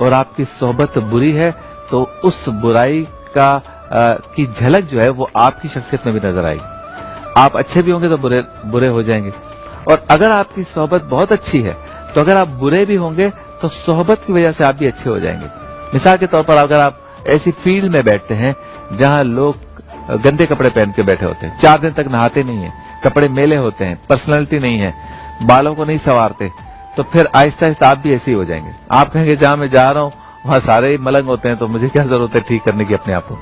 और आपकी सोहबत बुरी है तो उस बुराई का की झलक जो है वो आपकी शख्सियत में भी नजर आएगी। आप अच्छे भी होंगे तो बुरे बुरे हो जाएंगे, और अगर आपकी सोहबत बहुत अच्छी है तो अगर आप बुरे भी होंगे तो सोहबत की वजह से आप भी अच्छे हो जाएंगे। मिसाल के तौर पर अगर आप ऐसी फील्ड में बैठते हैं जहां लोग गंदे कपड़े पहन के बैठे होते हैं, 4 दिन तक नहाते नहीं है, कपड़े मेले होते हैं, पर्सनालिटी नहीं है, बालों को नहीं संवारते, तो फिर आहिस्ता आहिस्ता आप भी ऐसे ही हो जाएंगे। आप कहेंगे जहां मैं जा रहा हूं वहां सारे ही मलंग होते हैं तो मुझे क्या जरूरत है ठीक करने की अपने आप को।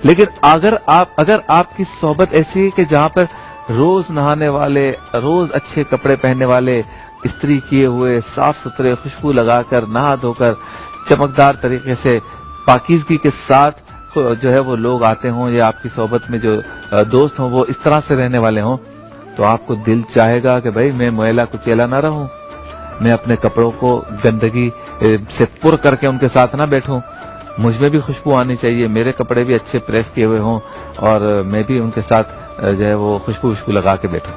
लेकिन अगर आपकी सोहबत ऐसी है कि जहां पर रोज नहाने वाले, रोज अच्छे कपड़े पहनने वाले, इस्त्री किए हुए, साफ सुथरे, खुशबू लगाकर, नहा धोकर, चमकदार तरीके से, पाकीज़गी के साथ जो है वो लोग आते हों, या आपकी सोहबत में जो दोस्त हों वो इस तरह से रहने वाले हों, तो आपको दिल चाहेगा कि भाई मैं मोयला कुचेला ना रहूं, मैं अपने कपड़ों को गंदगी से पुर करके उनके साथ ना बैठूं, मुझ में भी खुशबू आनी चाहिए, मेरे कपड़े भी अच्छे प्रेस किए हुए हों और मैं भी उनके साथ जो है वो खुशबू लगा के बैठूं।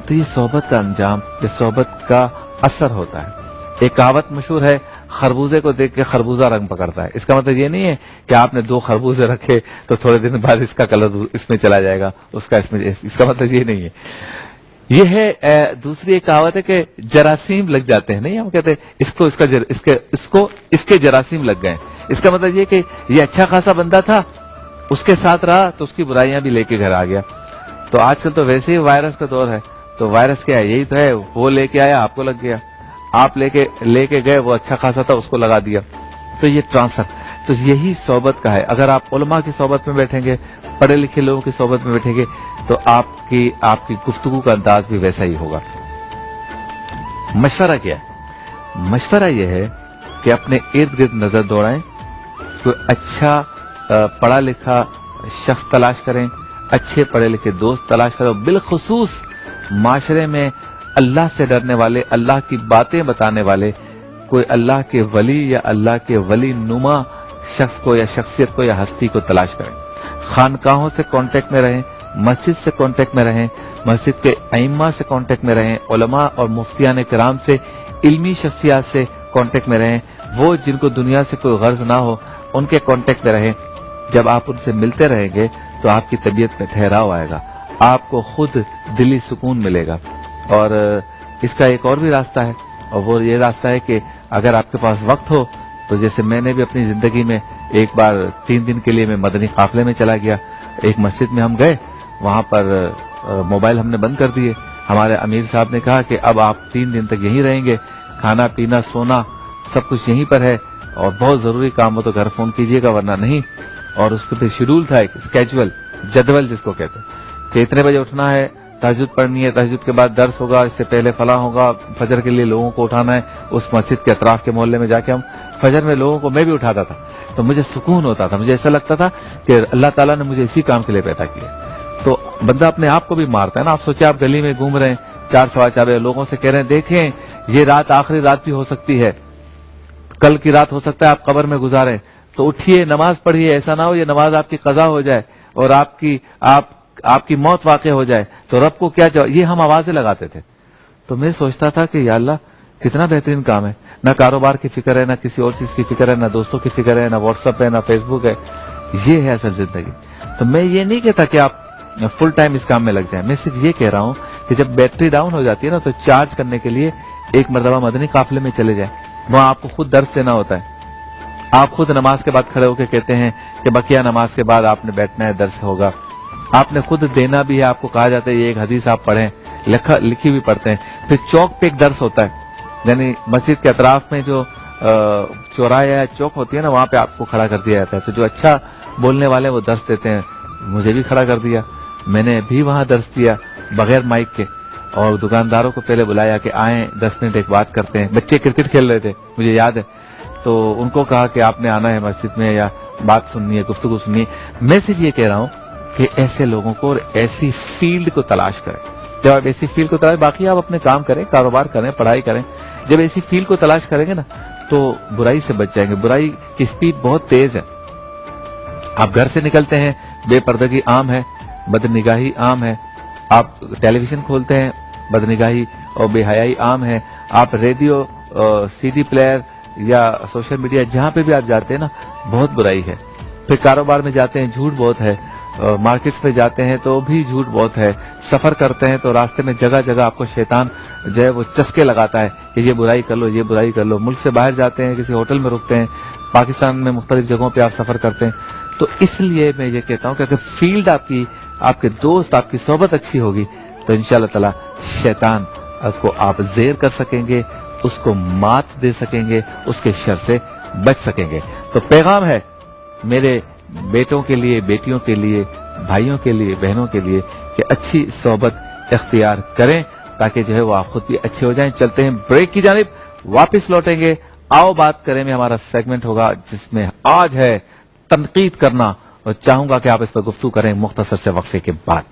तो ये सोहबत का अंजाम, ये सोहबत का असर होता है। एक कहावत मशहूर है, खरबूजे को देख के खरबूजा रंग पकड़ता है। इसका मतलब ये नहीं है कि आपने 2 खरबूजे रखे तो थोड़े दिन बाद इसका कलर इसमें चला जाएगा, उसका इसमें, इसका मतलब ये नहीं है। ये है दूसरी एक कहावत है कि जरासीम लग जाते हैं, नहीं हम कहते इसके जरासीम लग गए। इसका मतलब ये कि ये अच्छा खासा बंदा था, उसके साथ रहा तो उसकी बुराइयां भी लेके घर आ गया। तो आजकल तो वैसे ही वायरस का दौर है, तो वायरस क्या है, यही तो है, वो लेके आया आपको लग गया, आप लेके गए, वो अच्छा खासा था उसको लगा दिया, तो ये ट्रांसफर। तो यही सोहबत का है। अगर आप उलमा की सोहबत में बैठेंगे, पढ़े लिखे लोगों की सोहबत में बैठेंगे, तो आपकी गुफ्तगू का अंदाज भी वैसा ही होगा। मशवरा क्या है? मशवरा यह है कि अपने इर्द गिर्द नजर दौड़ाएं, कोई अच्छा पढ़ा लिखा शख्स तलाश करें, अच्छे पढ़े लिखे दोस्त तलाश करें, बिलखुसूस माशरे में अल्लाह से डरने वाले, अल्लाह की बातें बताने वाले कोई अल्लाह के वली या अल्लाह के वली नुमा शख्स को या शख्सियत को या हस्ती को तलाश करें। खानकाहों से कांटेक्ट में रहें, मस्जिद से कांटेक्ट में रहें, मस्जिद के अइम्मा से कांटेक्ट में रहें, उलमा और मुफ्तियान किराम से, इल्मी शख्सियत से कांटेक्ट में रहें, वो जिनको दुनिया से कोई गर्ज ना हो उनके कांटेक्ट में रहें। जब आप उनसे मिलते रहेंगे तो आपकी तबीयत में ठहराव आएगा, आपको खुद दिली सुकून मिलेगा। और इसका एक और भी रास्ता है, और वो ये रास्ता है कि अगर आपके पास वक्त हो तो जैसे मैंने भी अपनी जिंदगी में एक बार 3 दिन के लिए मैं मदनी काफिले में चला गया। एक मस्जिद में हम गए, वहां पर मोबाइल हमने बंद कर दिए। हमारे अमीर साहब ने कहा कि अब आप 3 दिन तक यहीं रहेंगे, खाना पीना सोना सब कुछ यहीं पर है, और बहुत जरूरी काम हो तो घर फोन कीजिएगा वरना नहीं। और उस पर शेड्यूल था, एक स्केजुअल, जदवल जिसको कहते हैं, कि इतने बजे उठना है, तहज्जुद पढ़नी है, तहज्जुद के बाद दर्स होगा, इससे पहले फला होगा, फजर के लिए लोगों को उठाना है। उस मस्जिद के अतराफ के मोहल्ले में जाके हम फजर में लोगों को, मैं भी उठाता था, तो मुझे सुकून होता था, मुझे ऐसा लगता था कि अल्लाह ताला ने मुझे इसी काम के लिए पैदा किया। तो बंदा अपने आप को भी मारता है ना। आप सोचे आप गली में घूम रहे हैं, 4 सवा 4 बजे लोगों से कह रहे हैं देखें ये रात आखिरी रात भी हो सकती है, कल की रात हो सकता है आप कब्र में गुजारें, तो उठिए नमाज पढ़िए, ऐसा ना हो ये नमाज आपकी कजा हो जाए और आपकी मौत वाक़ई हो जाए तो रब को क्या जवाब। ये हम आवाजें लगाते थे। तो मैं सोचता था कि या अल्लाह कितना बेहतरीन काम है, ना कारोबार की फिक्र है, ना किसी और चीज की फिक्र है, ना दोस्तों की फिक्र है, ना व्हाट्सएप है, ना फेसबुक है। ये है असल जिंदगी। तो मैं ये नहीं कहता कि आप फुल टाइम इस काम में लग जाए, मैं सिर्फ ये कह रहा हूँ कि जब बैटरी डाउन हो जाती है ना तो चार्ज करने के लिए एक मरतबा मदनी काफिले में चले जाए। वहां आपको खुद दर्स देना होता है, आप खुद नमाज के बाद खड़े होकर कहते हैं कि बकिया नमाज के बाद आपने बैठना है, दर्स होगा, आपने खुद देना भी है। आपको कहा जाता है ये एक हदीस आप पढ़ें, लिखी भी पढ़ते हैं। फिर चौक पे एक दर्स होता है, यानी मस्जिद के अतराफ में जो चौराहे या चौक होती है ना, वहां पे आपको खड़ा कर दिया जाता है। तो जो अच्छा बोलने वाले वो दर्स देते हैं, मुझे भी खड़ा कर दिया, मैंने भी वहां दर्स दिया बगैर माइक के, और दुकानदारों को पहले बुलाया कि आए 10 मिनट एक बात करते हैं। बच्चे क्रिकेट खेल रहे थे मुझे याद है, तो उनको कहा कि आपने आना है मस्जिद में या बात सुननी है, गुफ्तगू सुननी है। मैं सिर्फ ये कह रहा हूँ कि ऐसे लोगों को और ऐसी फील्ड को तलाश करें। जब आप ऐसी फील्ड को तलाश, बाकी आप अपने काम करें, कारोबार करें, पढ़ाई करें, जब ऐसी फील्ड को तलाश करेंगे ना तो बुराई से बच जाएंगे। बुराई की स्पीड बहुत तेज है। आप घर से निकलते हैं, बेपर्दगी आम है, बदनिगाही आम है। आप टेलीविजन खोलते हैं, बदनिगाही और बेहयाई आम है। आप रेडियो, सीडी प्लेयर या सोशल मीडिया, जहाँ पे भी आप जाते हैं ना, बहुत बुराई है। फिर कारोबार में जाते हैं, झूठ बहुत है। मार्केट्स में जाते हैं तो भी झूठ बहुत है। सफर करते हैं तो रास्ते में जगह जगह आपको शैतान जो है वो चस्के लगाता है कि ये बुराई कर लो, ये बुराई कर लो। मुल्क से बाहर जाते हैं, किसी होटल में रुकते हैं, पाकिस्तान में मुख्तलिफ जगहों पे आप सफर करते हैं, तो इसलिए मैं ये कहता हूँ कि अगर फील्ड आपकी, आपके दोस्त, आपकी सोहबत अच्छी होगी तो इंशाअल्लाह ताला शैतान को आप जेर कर सकेंगे, उसको मात दे सकेंगे, उसके शर से बच सकेंगे। तो पैगाम है मेरे बेटों के लिए, बेटियों के लिए, भाइयों के लिए, बहनों के लिए कि अच्छी सोहबत इख्तियार करें ताकि जो है वो आप खुद भी अच्छे हो जाएं। चलते हैं ब्रेक की जानिब, वापस लौटेंगे। आओ बात करें में हमारा सेगमेंट होगा जिसमें आज है तनकीद करना, और चाहूंगा कि आप इस पर गुफ्तगू करें मुख्तसर से वक्फे के बाद।